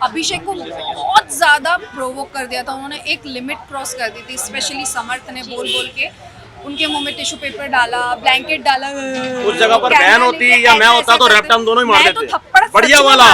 अभिषेक को बहुत ज़्यादा प्रोवोक कर दिया था उन्होंने, एक लिमिट क्रॉस कर दी थी, स्पेशली समर्थ ने बोल बोल के उनके मुंह में टिश्यू पेपर डाला, ब्लैंकेट डाला। उस जगह पर बहन होती या मैं होता तो रैप्ट हम दोनों ही मार देते। थप्पड़ बढ़िया वाला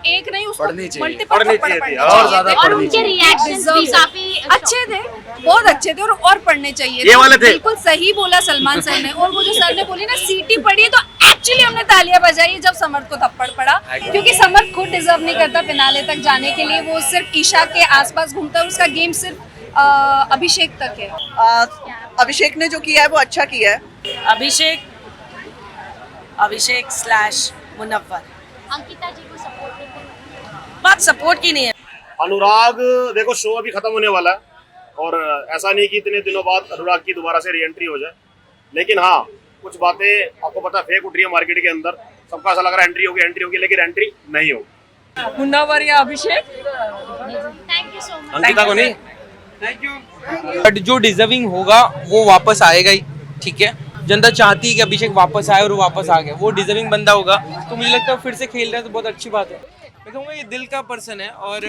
एक नहीं, उसको मल्टीपल पढ़नी थप्पड़ चाहिए थी, पड़ने और ज्यादा चाहिए थे। पढ़नी उनके रिएक्शंस भी काफी अच्छे थे, बहुत अच्छे थे और पढ़ने चाहिए ये वाले थे। बिल्कुल सही बोला सलमान सर ने। और वो जो सर ने बोली ना सीटी पड़ी, तो एक्चुअली हमने तालियां बजाई जब समर्थ को थप्पड़ पड़ा, क्योंकि समर्थ खुद डिजर्व नहीं करता फिनाले तक जाने के लिए। वो सिर्फ ईशा के आसपास घूमता है, उसका गेम सिर्फ अभिषेक तक है। अभिषेक ने जो किया है वो अच्छा किया है। अभिषेक स्लैश मुनव्वर। अंकिता जी को सपोर्ट करते बात सपोर्ट की नहीं है। अनुराग देखो शो अभी खत्म होने वाला है और ऐसा नहीं कि इतने दिनों बाद अनुराग की दोबारा से री एंट्री हो जाए, लेकिन हाँ कुछ बातें आपको पता फेक उठ रही है मार्केट के अंदर। सबका ऐसा लग रहा है एंट्री होगी, लेकिन एंट्री नहीं होगी। मुन्नावर या Abhishek? Thank you so much. Ankita को नहीं। बट जो डिजर्विंग होगा वो वापस आएगा ही, ठीक है। जनता चाहती है कि अभिषेक वापस आए और वो वापस आ गया, वो डिजर्विंग बंदा होगा, तो मुझे लगता है फिर से खेल रहा है तो बहुत अच्छी बात है। मैं कहूँगा ये दिल का पर्सन है और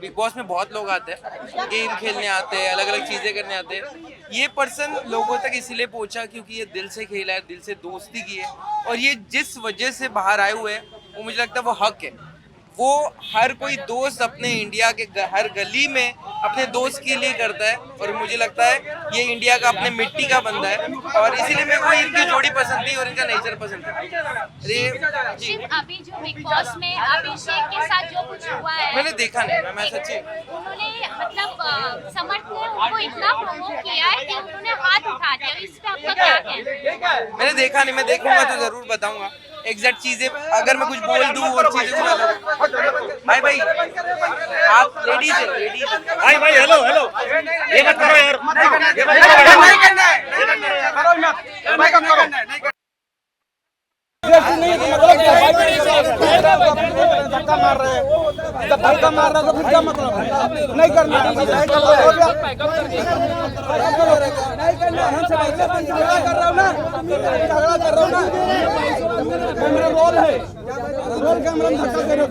बिग बॉस में बहुत लोग आते हैं, गेम खेलने आते हैं, अलग अलग चीज़ें करने आते हैं। ये पर्सन लोगों तक इसीलिए पहुंचा क्योंकि ये दिल से खेला है, दिल से दोस्ती की है, और ये जिस वजह से बाहर आए हुए हैं वो मुझे लगता है वो हक है। वो हर कोई दोस्त अपने इंडिया के हर गली में अपने दोस्त के लिए करता है, और मुझे लगता है ये इंडिया का अपने मिट्टी का बंदा है, और इसीलिए मेरे को इनकी जोड़ी पसंद थी और इनका नेचर पसंद था। जी अभी जो बिग बॉस में अभिषेक के साथ जो कुछ हुआ है, मैंने देखा नहीं, मैं सच्ची उन्होंने मतलब समर्थ ने उनको इतना प्रोवोक किया है कि उन्होंने हाथ उठा दिया। इस पे आपका क्या कहना है? मैंने देखा नहीं, मैं देखूंगा तो जरूर बताऊंगा एग्जैक्ट चीजें। अगर मैं कुछ बोल दूं और चीजें भाई आप लेडीज हैं भाई हेलो ये मत करो यार, ये मत करो। धक्का मार रहे हैं, जब धक्का मार रहा है तो फिर क्या मतलब है? नहीं करना, नहीं करना। हमसे झगड़ा कर रहा हूँ ना, झगड़ा कर रहा हूँ ना, मेरा रोल है, रोल के हम धक्का दे रहे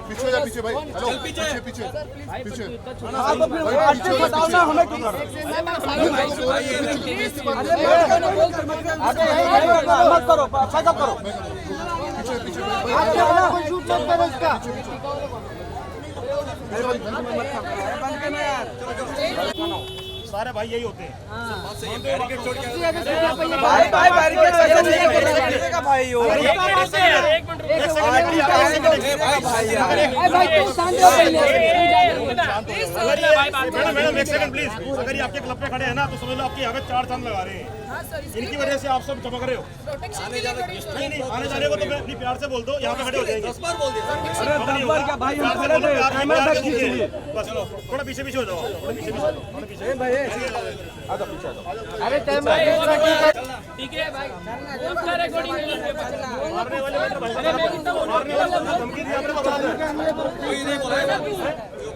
पीछे जा, पीछे भाई, हेलो, पीछे हाँ तो फिर आगे बताओ ना हमें क्यों कर रहे हो? मत करो, बैकअप करो। सारे भाई यही होते हैं। मैडम एक सेकंड प्लीज, अगर ये आपके क्लब पे खड़े हैं ना तो समझ लो आपकी यहाँ पे 4 चांद लगा रहे हैं। इनकी वजह से आप सब चमक रहे हो। नहीं आने जाने को तो मैं अपनी प्यार से बोल दो, यहाँ पे खड़े हो जाएंगे। 10 बार बोल दिया बस थोड़ा पीछे हो जाओ, थोड़ा पीछे अरे ठीक है भाई, उसका रिकॉर्डिंग मारने वाले धमकी दी आपने, बता दो।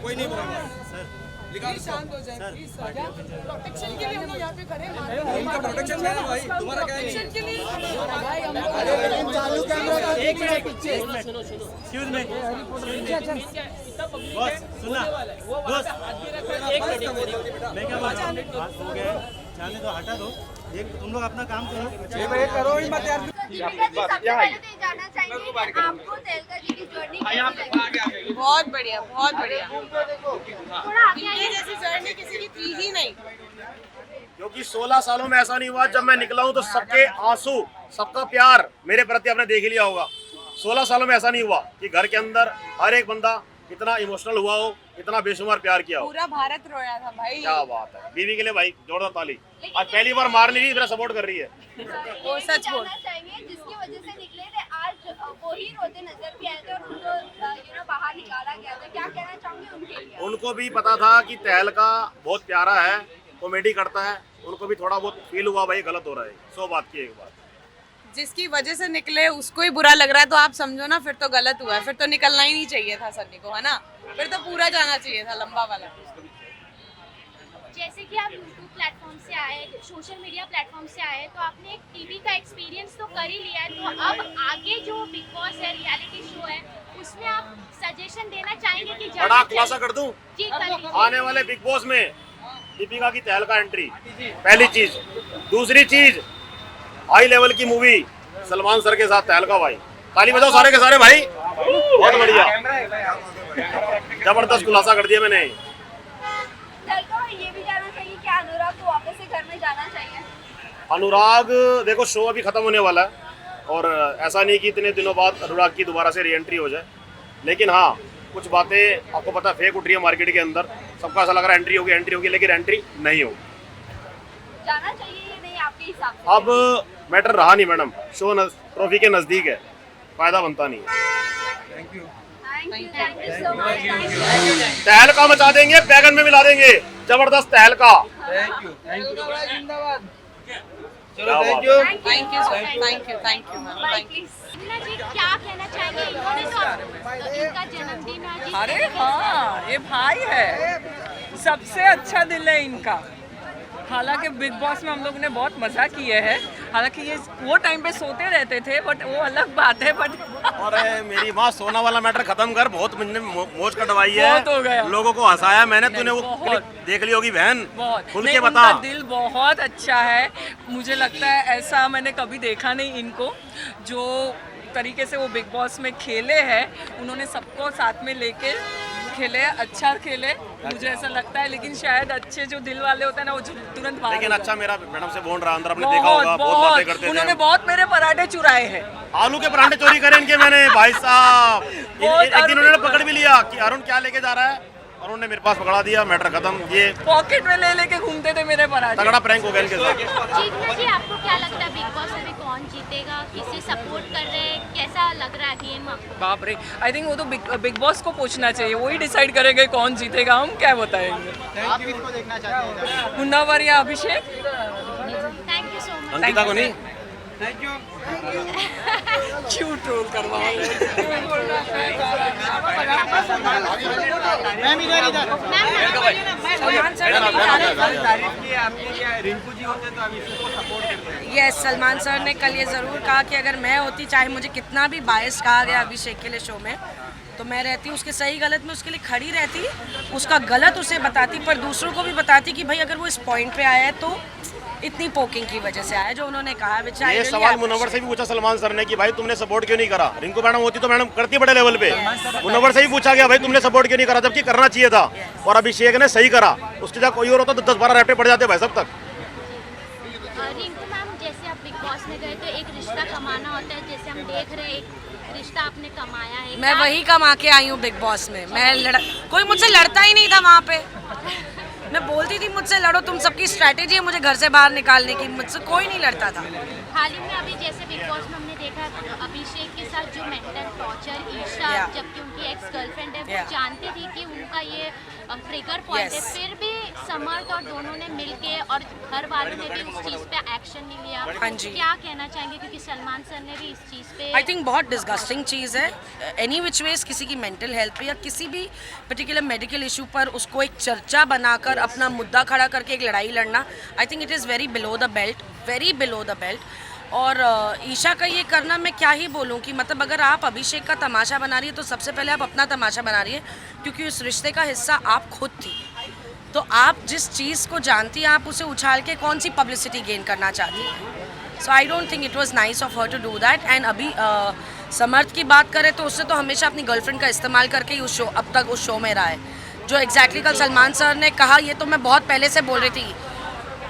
कोई नहीं बोला शांत हो जाए प्लीज सर। प्रोटेक्शन के लिए हम लोग यहाँ पे खड़े हैं। इनका प्रोटेक्शन है भाई, तुम्हारा क्या है? प्रोटेक्शन के लिए भाई हम लोग चालू कैमरा का एक मिनट पीछे एक्सक्यूज मी बॉस, सुनना बॉस, मैं क्या बोल रहा हूं, हो गया जाने दो, हटा दो। एक तुम लोग अपना काम करो, भाई करो ही मत यार। जाना चाहिए आपको तेलका जी की जर्नी कैसी लगी? बहुत बढ़िया, बहुत बढ़िया। थोड़ा आगे आइए। जैसी जर्नी किसी की थी ही नहीं। क्योंकि 16 सालों में ऐसा नहीं हुआ जब मैं निकला हूं तो सबके आंसू, सबका प्यार मेरे प्रति आपने देख लिया होगा। 16 सालों में ऐसा नहीं हुआ कि घर के अंदर हर एक बंदा इतना इमोशनल हुआ हो, इतना बेशुमार प्यार किया हो। पूरा भारत रोया था भाई। क्या बात है, बीवी के लिए भाई जोरदार ताली। आज पहली बार मार नहीं रही, मेरा सपोर्ट कर रही है। वो सच बोल। चाहिए जिसकी वजह से निकले थे, आज वो ही रोते नजर भी आए थे और उनको बाहर निकाला गया था। क्या कहना चाहूंगी उनके लिए? उनको भी पता था कि तहलका बहुत प्यारा है, कॉमेडी करता है, उनको भी थोड़ा बहुत फील हुआ भाई गलत हो रहा है। 100 बात की एक बात, जिसकी वजह से निकले उसको ही बुरा लग रहा है तो आप समझो ना, फिर तो गलत हुआ है। फिर तो निकलना ही नहीं चाहिए था सन्नी को, है ना? फिर तो पूरा जाना चाहिए था, लंबा वाला। जैसे कि आप यूट्यूब प्लेटफॉर्म से आए, सोशल मीडिया प्लेटफॉर्म से आए, तो आपने एक टीवी का एक्सपीरियंस तो कर ही लिया है, तो अब आगे जो बिग बॉस है, रियलिटी शो है, उसमें आप सजेशन देना चाहेंगे कि बड़ा जाना खुलासा चाहिए? कर दूं, जी कर लीजिए। आने वाले बिग बॉस में दीपिका की तहलका एंट्री, पहली चीज। दूसरी चीज, हाई लेवल की मूवी सलमान सर के साथ तहलका भाई, ताली बजाओ सारे के सारे भाई, बहुत बढ़िया, जबरदस्त खुलासा कर दिया मैंने। तहलका ये भी जानना चाहिए कि अनुराग को वापस से घर में जाना चाहिए? अनुराग, देखो शो अभी खत्म होने वाला है और ऐसा नहीं कि इतने दिनों बाद अनुराग की दोबारा से री एंट्री हो जाए, लेकिन हाँ कुछ बातें आपको पता फेक उठ रही है मार्केट के अंदर। सबका ऐसा लग रहा है एंट्री होगी, लेकिन एंट्री नहीं होगी। जाना चाहिए या नहीं आपके हिसाब से? अब मैटर रहा नहीं मैडम, शो ट्रॉफी के नज़दीक है, फायदा बनता नहीं है। Thank you so much. तहलका मचा देंगे, बैगन में मिला देंगे, जबरदस्त तहलका। थैंक यू जिंदाबाद। क्या बात है। Thank you ma'am, thank you. Meena ji क्या कहना चाहेंगे? इन्होंने तो इनका जन्मदिन आज अरे हाँ, ये भाई है, सबसे अच्छा दिल है इनका। हालांकि बिग बॉस में हम लोग ने बहुत मजा किए हैं, हालांकि ये वो टाइम पे सोते रहते थे, बट वो अलग बात है। बट अरे मेरी माँ, सोना वाला मैटर खत्म कर, बहुत मुझने मौज कटवाई है, बहुत हो गया। लोगों को हंसाया मैंने, तूने वो बहुत। क्लिप देख ली होगी बहन, बहुत खुल नहीं, के बता। उनका दिल बहुत अच्छा है, मुझे लगता है ऐसा मैंने कभी देखा नहीं इनको। जो तरीके से वो बिग बॉस में खेले हैं, उन्होंने सबको साथ में लेके खेले, अच्छा खेले, मुझे ऐसा लगता है। लेकिन शायद अच्छे जो दिल वाले होते हैं ना, वो तुरंत बाहर लेकिन हो अच्छा मेरा मैडम से बोल रहा अंदर, आपने जाते हैं। देखा होगा बहुत बातें करते थे। उन्होंने बहुत मेरे पराठे चुराए हैं। आलू के पराठे चोरी करे इनके मैंने, भाई साहब। एक आलू दिन उन्होंने पकड़ भी लिया कि अरुण क्या लेके जा रहा है, अरुण ने मेरे पास पकड़ा दिया, मैटर खत्म। ये पॉकेट में ले लेके घूमते थे मेरे पराठे। तगड़ा प्रैंक हो गया इनके साथ। जीतना जी, आपको क्या लगता है बिग बॉस में कौन जीतेगा? किसे सपोर्ट कर रहे हैं? कैसा लग रहा है गेम आपको? बाप रे, आई थिंक वो तो बिग बॉस को पूछना चाहिए, वही डिसाइड करेंगे कौन जीतेगा, हम क्या बताएंगे। आप किसको देखना चाहते हैं? मुन्नावर या Abhishek? Thank you so much. Ankita को नहीं, थैंक यू। क्यों ट्रोल करवा रहे मैम इधर तारीफ की आपने, क्या रिंकू जी होते तो अभी इसको सपोर्ट करते? यस, सलमान सर ने कल ये ज़रूर कहा कि अगर मैं होती, चाहे मुझे कितना भी बायस कहा गया अभिषेक के लिए शो में, तो मैं रहती उसके सही गलत में उसके लिए खड़ी रहती, उसका गलत उसे बताती, पर दूसरों को भी बताती कि भाई अगर वो इस पॉइंट पे आया है तो इतनी पोकिंग की वजह से आया, जो उन्होंने कहा। ये सवाल मुनव्वर से भी पूछा सलमान सर ने कि भाई तुमने सपोर्ट क्यों नहीं करा। रिंकू मैडम होती तो मैडम करती बड़े लेवल पे। मुनव्वर से भी पूछा गया भाई तुमने सपोर्ट क्यों नहीं करा, जबकि करना चाहिए था। और अभिषेक ने सही करा, उसकी जगह कोई और होता तो 10-12 रैपटे पड़ जाते भाई सब तक। रिंकू मैम, जैसे आप बिग बॉस में गए तो एक रिश्ता कमाना होता है, जैसे हम देख रहे हैं एक रिश्ता आपने कमाया है। मैं वही कमा के आई हूँ बिग बॉस में। कोई मुझसे लड़ता ही नहीं था वहाँ पे। मैं बोलती थी मुझसे लड़ो, तुम सबकी स्ट्रैटेजी है मुझे घर से बाहर निकालने की, मुझसे कोई नहीं लड़ता था। हाल ही में अभी जैसे बिग बॉस में हमने देखा अभिषेक के साथ जो मेंटल टॉर्चर, ईशा जबकि उनकी एक्स गर्लफ्रेंड है, वो जानती थी कि उनका ये ट्रिगर पॉइंट है, फिर भी समर्थ और दोनों ने मिलके और घर वालों ने भी उस चीज़ पे एक्शन नहीं लिया। हाँ जी। क्या कहना चाहेंगे, क्योंकि सलमान सर ने भी इस चीज़ पे आई थिंक बहुत डिस्गस्टिंग चीज़ है। एनी विच वेज किसी की मेंटल हेल्थ पे या किसी भी पर्टिकुलर मेडिकल इशू पर उसको एक चर्चा बनाकर अपना मुद्दा खड़ा करके एक लड़ाई लड़ना, I think it is very below the belt, very below the belt. और ईशा का ये करना, मैं क्या ही बोलूँ कि मतलब अगर आप अभिषेक का तमाशा बना रही है तो सबसे पहले आप अपना तमाशा बना रही है, क्योंकि उस रिश्ते का हिस्सा आप खुद थी। तो आप जिस चीज़ को जानती हैं, आप उसे उछाल के कौन सी पब्लिसिटी गेन करना चाहती हैं। So I don't think it was nice of her to do that. And अभी समर्थ की बात करें तो उससे तो हमेशा अपनी गर्लफ्रेंड का इस्तेमाल करके ही उस शो अब तक उस शो में रहा है। जो एग्जैक्टली कल सलमान सर ने कहा, ये तो मैं बहुत पहले से बोल रही थी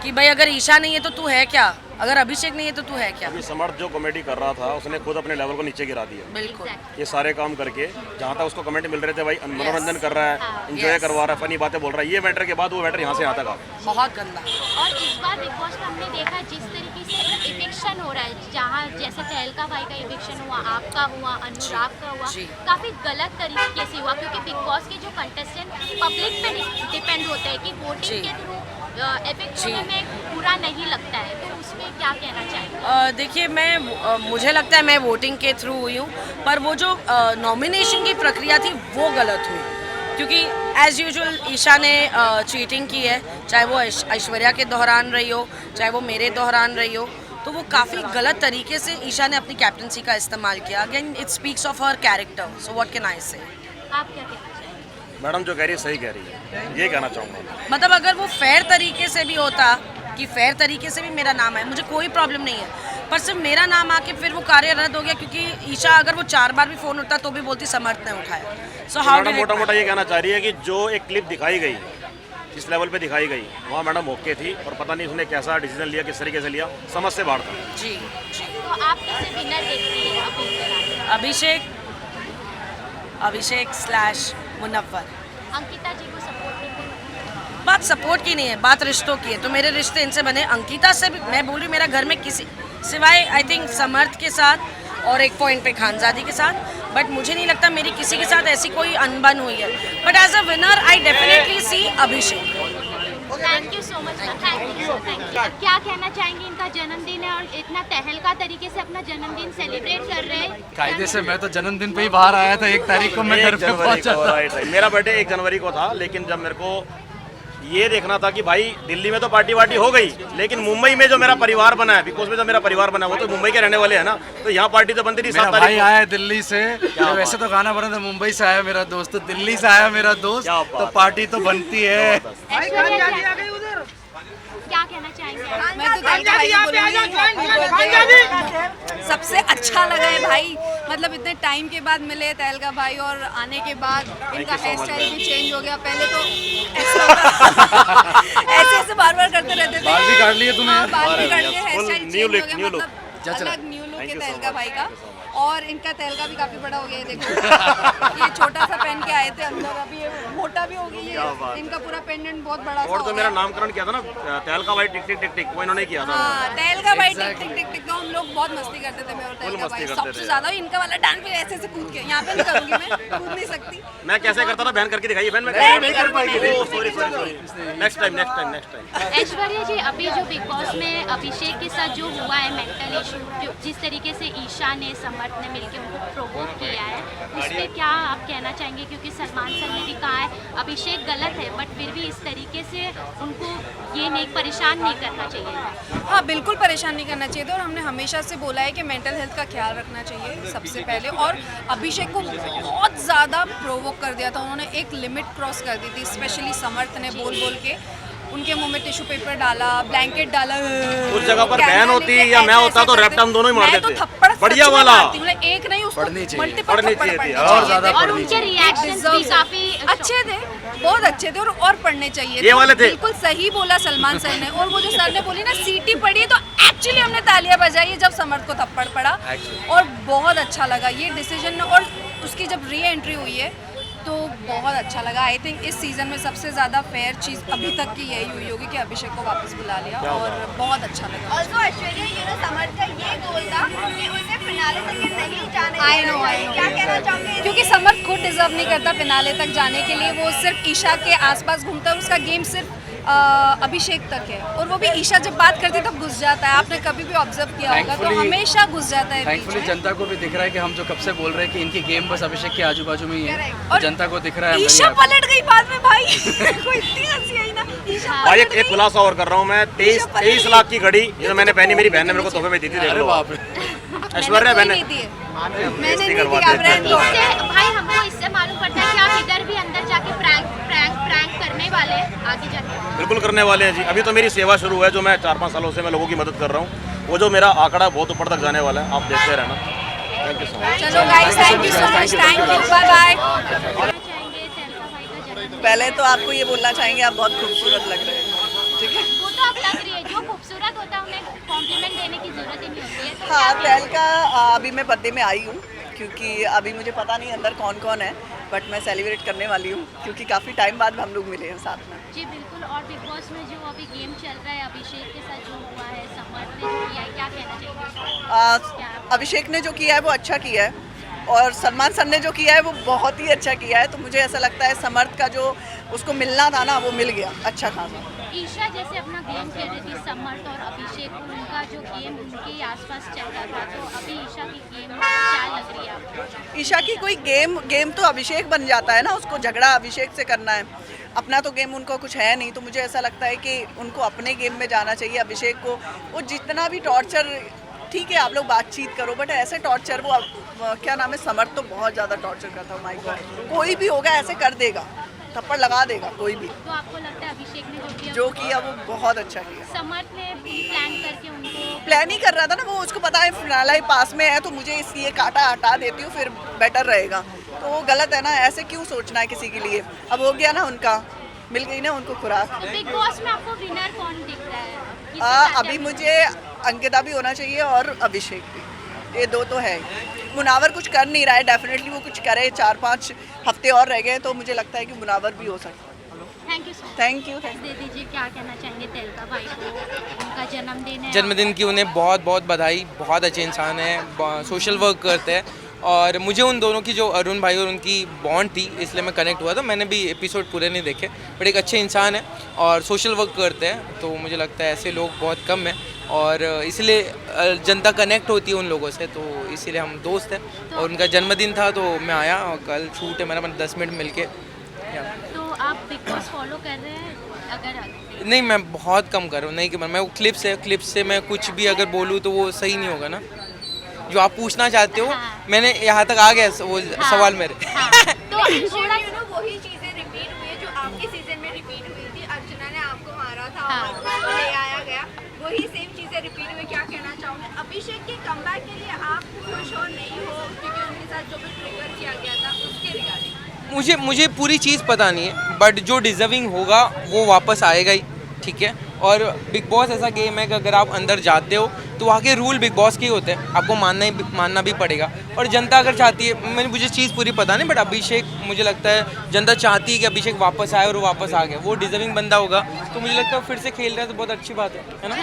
कि भाई अगर ईशा नहीं है तो तू है क्या, अगर अभिषेक नहीं है तो तू है क्या। अभी समर्थ जो कॉमेडी कर रहा था, उसने खुद अपने लेवल को नीचे गिरा दिया। बिल्कुल। ये सारे काम करके जहाँ तक उसको कमेंट मिल रहे थे, भाई मनोरंजन कर रहा है, एंजॉय करवा रहा है, फनी बातें बोल रहा है, ये मैटर के बाद वो मैटर यहाँ से यहाँ तक आ गया। बहुत गंदा। और इस बार बिग बॉस में हमने देखा जिस तरीके से इविक्शन हो रहा है, जहाँ जैसे तहलका भाई का इविक्शन हुआ, आपका हुआ, अनुराग का हुआ, काफ़ी गलत तरीके से हुआ, क्योंकि बिग बॉस के जो कंटेस्टेंट पब्लिक पे डिपेंड होते हैं कि वोटिंग के थ्रू इफेक्ट होने में पूरा नहीं लगता है, तो उसमें क्या कहना चाहिए? देखिए, मुझे लगता है मैं वोटिंग के थ्रू हुई हूँ, पर वो जो नॉमिनेशन की प्रक्रिया थी वो गलत हुई, क्योंकि एज यूजुअल ईशा ने चीटिंग की है, चाहे वो ऐश्वर्या के दौरान रही हो, चाहे वो मेरे दौरान रही हो, तो वो काफ़ी गलत तरीके से ईशा ने अपनी कैप्टनसी का इस्तेमाल किया. Again it speaks of her character, so what can I से. आप क्या कहना चाहेंगे? मैडम जो कह रही है सही कह रही है, ये कहना चाहूँगा. मतलब अगर वो फेयर तरीके से भी होता कि फेयर तरीके से भी मेरा नाम है, मुझे कोई प्रॉब्लम नहीं है, पर सिर्फ मेरा नाम आके फिर वो कार्य रद्द हो गया, क्योंकि ईशा अगर वो 4 बार भी फ़ोन उठता तो भी बोलती समर्थ ने उठाया. सो हाउ मैडम मोटा मोटा ये कहना चाह रही है कि जो एक क्लिप दिखाई गई, जिस लेवल पे दिखाई गई, वहाँ मैडम ओके थी, और पता नहीं उसने कैसा डिसीजन लिया, किस तरीके से लिया, समझ से बाहर था. जी. तो आप कैसे विनर देखती हैं अभिषेक / मुनव्वर. अंकिता जी को सपोर्ट नहीं करें? बात सपोर्ट की नहीं है, बात रिश्तों की है. तो मेरे रिश्ते इनसे बने. अंकिता से भी मैं बोल रही, मेरा घर में किसी सिवाय आई थिंक समर्थ के साथ और एक पॉइंट पे खानजादी के साथ, बट मुझे नहीं लगता मेरी किसी के साथ ऐसी कोई अनबन हुई है. But as a winner I definitely see Abhishek. Thank you so much. Thank you. क्या कहना चाहेंगे? इनका जन्मदिन है और इतना तहलका तरीके से अपना जन्मदिन सेलिब्रेट कर रहे हैं. कायदे से मैं तो जन्मदिन पे ही बाहर आया था, 1 तारीख को मैं घर पे पहुंचा था. राइट. मेरा बर्थडे 1 जनवरी को था, लेकिन जब मेरे को ये देखना था कि भाई दिल्ली में तो पार्टी वार्टी हो गई, लेकिन मुंबई में जो मेरा परिवार बना है, बिकॉज में जो मेरा परिवार बना है वो तो मुंबई के रहने वाले हैं ना, तो यहाँ पार्टी तो बनती नहीं. 7 तारीख भाई आया दिल्ली से, वैसे तो गाना बना था मुंबई से आया मेरा दोस्त, तो दिल्ली से आया मेरा दोस्त, तो पार्टी तो बनती है. क्या कहना चाहेंगे? मैं तो तहलका भाई को बोलूंगी, सबसे अच्छा लगा है भाई. मतलब इतने टाइम के बाद मिले तहलका भाई, और आने के बाद इनका हेयर स्टाइल भी चेंज हो गया. पहले तो ऐसे बार करते रहते थे. बाल भी काट लिए तूने? बाल भी काट लिए, हेयर स्टाइल न्यू चेंज हो लुक, गया. मतलब अलग न्यू लुक है तहलका भाई का. और इनका तहलका भी काफी बड़ा हो गया है. देखो ये छोटा सा पहन के आए थे अंदर, अभी ये मोटा भी हो गई है. इनका पूरा पेंडेंट बहुत बड़ा सा और हो तो गया. मेरा नामकरण किया था ना, तहलका भाई टिक टिक टिक टिक, वो इन्होंने किया था. हाँ, तहलका भाई टिक टिक टिक टिक. तो हम लोग बहुत मस्ती करते थे, मैं और तहलका मस्ती भाई. करते सबसे थे. ज्यादा इनका वाला डांस भी ऐसे ऐसे कूद के, यहाँ पे नहीं करूंगी मैं, कूद नहीं सकती. मैं कैसे करता था, बहन करके दिखाइए. बहन मैं नहीं कर पाएगी. Sorry. Next time. Aishwarya ji, अभी जो बिग बॉस में अभिषेक के साथ जो हुआ है मेंटल इशू, जो जिस तरीके से ईशा ने समर्थ ने मिलकर उनको प्रोवोक किया है, उस पर क्या आप कहना चाहेंगे? क्योंकि सलमान सर ने भी कहा है अभिषेक गलत है, बट फिर भी इस तरीके से उनको ये नहीं परेशान नहीं करना चाहिए. हाँ, बिल्कुल परेशान नहीं करना चाहिए था. और हमने हमेशा से बोला है कि मेंटल हेल्थ का ख्याल रखना चाहिए सबसे पहले. और अभिषेक को बहुत ज़्यादा प्रोवोक कर दिया था उन्होंने, एक लिमिट क्रॉस कर दी थी. स्पेशली समर्थ ने बोल के उनके मुंह में टिश्यू पेपर डाला, ब्लैंकेट डाला. उस जगह पर बहन होती या मैं होता तो रैप्ट हम दोनों ही मार देते. थप्पड़ बढ़िया वाला. एक नहीं, उसको मल्टीपल पढ़नी थप्पड़ चाहिए थी. पड़ने और उनके रिएक्शंस भी काफी अच्छे थे, बहुत अच्छे थे. और पढ़ने चाहिए. ये वाले थे. बिल्कुल सही बोला सलमान सर ने. और वो जो सर ने बोली ना सीटी पड़ी, तो एक्चुअली हमने तालियां बजाई जब समर्थ को थप्पड़ पड़ा, और बहुत अच्छा लगा ये डिसीजन. और उसकी जब री एंट्री हुई है तो बहुत अच्छा लगा. आई थिंक इस सीज़न में सबसे ज़्यादा फेयर चीज़ अभी तक की यही हुई होगी कि अभिषेक को वापस बुला लिया, और बहुत अच्छा लगा. ऑल्सो ऐश्वर्या, समर्थ का ये गोल था कि उसे फिनाले तक ये नहीं जाने आई नो. क्या कहना चाहोगे? क्योंकि समर्थ खुद डिजर्व नहीं करता फिनाले तक जाने के लिए. वो सिर्फ ईशा के आसपास घूमता है, उसका गेम सिर्फ अभिषेक तक है. और वो भी ईशा जब बात करती है तब घुस जाता है. आपने कभी भी ऑब्जर्व किया होगा, तो हमेशा घुस जाता है. थैंकफुली जनता को भी दिख रहा है कि हम जो कब से बोल रहे हैं कि इनकी गेम बस अभिषेक के आजू बाजू में ही है, और जनता को दिख रहा है. ईशा पलट गई बाद में भाई. कोई इतनी हंसी आई ना. ईशा भाई एक खुलासा और कर रहा हूँ मैं. 23 लाख की घड़ी जो मैंने पहनी, मेरी बहन ने मेरे को तोहफे में दी थी. देख लो ऐश्वर्या बहन मैंने नहीं दी. आप रहने दो. भाई हमको इससे मालूम पड़ता है कि आप इधर भी अंदर जाके प्रैंक करने वाले हैं आगे जाके. बिल्कुल करने वाले हैं जी. अभी तो मेरी सेवा शुरू है, जो मैं 4-5 सालों से मैं लोगों की मदद कर रहा हूँ. वो जो मेरा आंकड़ा बहुत ऊपर तक जाने वाला है, आप देखते रहना. Thank you so much. चलो guys, thank you so much. Thank you, bye bye. चाहेंगे तहलका भाई का जन्मदिन. पहले तो आपको ये बोलना चाहेंगे आप बहुत खूबसूरत लग रहे हैं. ठीक है. वो तो आप लग रही है, जो खूबसूरत होता है उन्हें कॉम्प्लीमेंट देने की जरूरत ही नहीं होती है. तो हाँ, क्या तहलका अभी मैं बर्थडे में आई हूँ, क्योंकि अभी मुझे पता नहीं अंदर कौन कौन है, बट मैं सेलिब्रेट करने वाली हूँ, क्योंकि काफ़ी टाइम बाद हम लोग मिले हैं साथ में. जी बिल्कुल. और बिग बॉस में जो अभी गेम चल रहा है, अभिषेक के साथ जो हुआ है, समर्थ ने जो किया है, क्या कहना चाहिए? अभिषेक ने जो किया है वो अच्छा किया है, और सलमान सर ने जो किया है वो बहुत ही अच्छा किया है. तो मुझे ऐसा लगता है समर्थ का जो उसको मिलना था ना, वो मिल गया अच्छा खासा. ईशा जैसे अपना गेम खेल रही थी, समर्थ और अभिषेक, उनका जो गेम उनके ही आसपास चल रहा था, तो अभी ईशा की गेम क्या लग रही है आपको? ईशा की कोई गेम तो अभिषेक बन जाता है ना, उसको झगड़ा अभिषेक से करना है, अपना तो गेम उनको कुछ है नहीं। तो मुझे ऐसा लगता है कि उनको अपने गेम में जाना चाहिए। अभिषेक को वो जितना भी टॉर्चर, ठीक है आप लोग बातचीत करो, बट ऐसे टॉर्चर वो क्या नाम है, समर्थ तो बहुत ज़्यादा टॉर्चर करता है। माय गॉड, कोई भी होगा ऐसे कर देगा, थप्पड़ लगा देगा कोई भी। तो आपको लगता है अभिषेक ने जो किया वो बहुत अच्छा किया? समर्थ ने प्लान करके उनको प्लान ही कर रहा था ना वो, उसको पता है फिनाला ही पास में है तो मुझे इसलिए काटा हटा देती हूँ फिर बेटर रहेगा। तो वो गलत है ना, ऐसे क्यों सोचना है किसी के लिए। अब हो गया ना, उनका मिल गई ना उनको खुराक। तो बिग बॉस में आपको विनर कौन दिख रहा है? अभी मुझे अंकिता भी होना चाहिए और अभिषेक भी, ये दो तो है। मुनावर कुछ कर नहीं रहा है, डेफिनेटली वो कुछ करे। 4-5 हफ्ते और रह गए तो मुझे लगता है कि मुनावर भी हो सकता है। Thank you sir. Thank you. दे दीजिए, क्या कहना चाहेंगे तेलका भाई को, उनका जन्मदिन है। जन्मदिन की उन्हें बहुत बहुत बधाई। बहुत अच्छे इंसान हैं, सोशल वर्क करते हैं और मुझे उन दोनों की जो अरुण भाई और उनकी बॉन्ड थी इसलिए मैं कनेक्ट हुआ था। मैंने भी एपिसोड पूरे नहीं देखे, बट एक अच्छे इंसान है और सोशल वर्क करते हैं, तो मुझे लगता है ऐसे लोग बहुत कम हैं और इसलिए जनता कनेक्ट होती है उन लोगों से, तो इसीलिए हम दोस्त हैं। और उनका जन्मदिन था तो मैं आया और कल शूट है मेरा, 10 मिनट मिल के। तो आप बिग बॉस फॉलो कर रहे हैं? अगर नहीं, मैं बहुत कम कर रहा हूँ, नहीं कि मैं वो क्लिप्स से मैं कुछ भी अगर बोलूँ तो वो सही नहीं होगा ना। जो आप पूछना चाहते हो, हाँ। मैंने यहाँ तक आ गया वो हाँ। सवाल मेरे। हाँ। तो थोड़ा वही चीजें रिपीट हुई है जो आपके सीजन में रिपीट हुई थी। अर्चना ने आपको मारा था हाँ। और उसको ले आया गया, वही सेम चीजें रिपीट हुई। क्या कहना चाहोगे अभिषेक के कमबैक के लिए? आप खुश हो नहीं हो क्योंकि उनके साथ जो भी ट्रिगर किया गया था उसके रिगार्डिंग? मुझे पूरी चीज़ पता नहीं है, बट जो डिजर्विंग होगा वो वापस आएगा ही, ठीक है। और बिग बॉस ऐसा गेम है कि अगर आप अंदर जाते हो तो वहाँ के रूल बिग बॉस के ही होते हैं, आपको मानना भी पड़ेगा। और जनता अगर चाहती है, मुझे चीज़ पूरी पता नहीं, बट अभिषेक, मुझे लगता है जनता चाहती है कि अभिषेक वापस आए और वो वापस आ गया, वो डिजर्विंग बंदा होगा, तो मुझे लगता है फिर से खेल रहा है तो बहुत अच्छी बात है ना।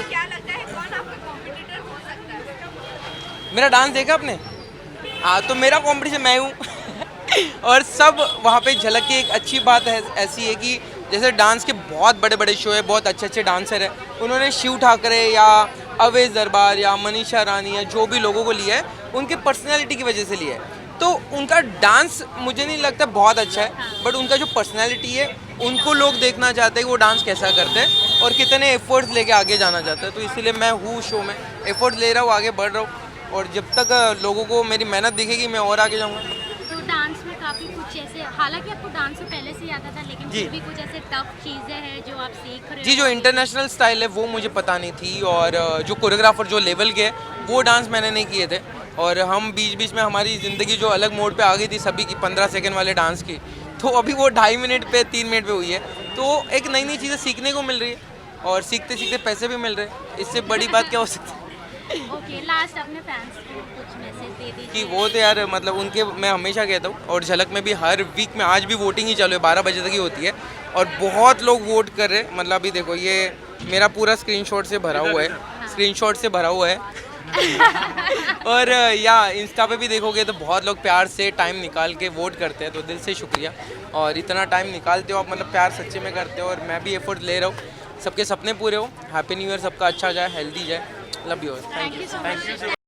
क्या लगता है कौन आपका कॉम्पिटिटर हो सकता है? मेरा डांस देखा आपने? हाँ, तो मेरा कॉम्पिटिशन मैं हूँ। और सब वहाँ पे झलक की एक अच्छी बात है ऐसी है कि जैसे डांस के बहुत बड़े बड़े शो है, बहुत अच्छे डांसर है, उन्होंने शिव ठाकरे या अवेश दरबार या मनीषा रानी या जो भी लोगों को लिया है, उनके पर्सनैलिटी की वजह से लिया है। तो उनका डांस मुझे नहीं लगता बहुत अच्छा है, बट उनका जो पर्सनैलिटी है उनको लोग देखना चाहते हैं कि वो डांस कैसा करते हैं और कितने एफर्ट्स लेके आगे जाना चाहते हैं। तो इसीलिए मैं हूँ शो में, एफर्ट्स ले रहा हूँ, आगे बढ़ रहा हूँ और जब तक लोगों को मेरी मेहनत दिखेगी मैं और आगे जाऊँगा। तो डांस में काफ़ी कुछ ऐसे, हालांकि आपको डांस से पहले से ही आता था, लेकिन जी। फिर भी कुछ ऐसे टफ चीज़ें हैं जो आप सीख रहे हो? जी, जो इंटरनेशनल स्टाइल है वो मुझे पता नहीं थी और जो कोरियोग्राफर जो लेवल के वो डांस मैंने नहीं किए थे और हम बीच में हमारी ज़िंदगी जो अलग मोड पे आ गई थी सभी की 15 सेकंड वाले डांस की, तो अभी वो 2.5 मिनट पे 3 मिनट पे हुई है। तो एक नई चीज़ें सीखने को मिल रही है और सीखते सीखते पैसे भी मिल रहे हैं, इससे बड़ी बात क्या हो सकती है। ओके, लास्ट अपने फैंस को कुछ मैसेज दे दीजिए। कि वो तो यार मतलब उनके, मैं हमेशा कहता हूँ और झलक में भी हर वीक में, आज भी वोटिंग ही चालू है, 12 बजे तक ही होती है और बहुत लोग वोट कर रहे हैं। मतलब अभी देखो, ये मेरा पूरा स्क्रीनशॉट से भरा हुआ है और या इंस्टा पे भी देखोगे तो बहुत लोग प्यार से टाइम निकाल के वोट करते हैं, तो दिल से शुक्रिया। और इतना टाइम निकालते हो आप, मतलब प्यार सच्चे में करते हो और मैं भी एफर्ट ले रहा हूँ, सबके सपने पूरे हो। हैप्पी न्यू ईयर, सबका अच्छा जाए, हेल्दी जाए, लव यू। Thank you.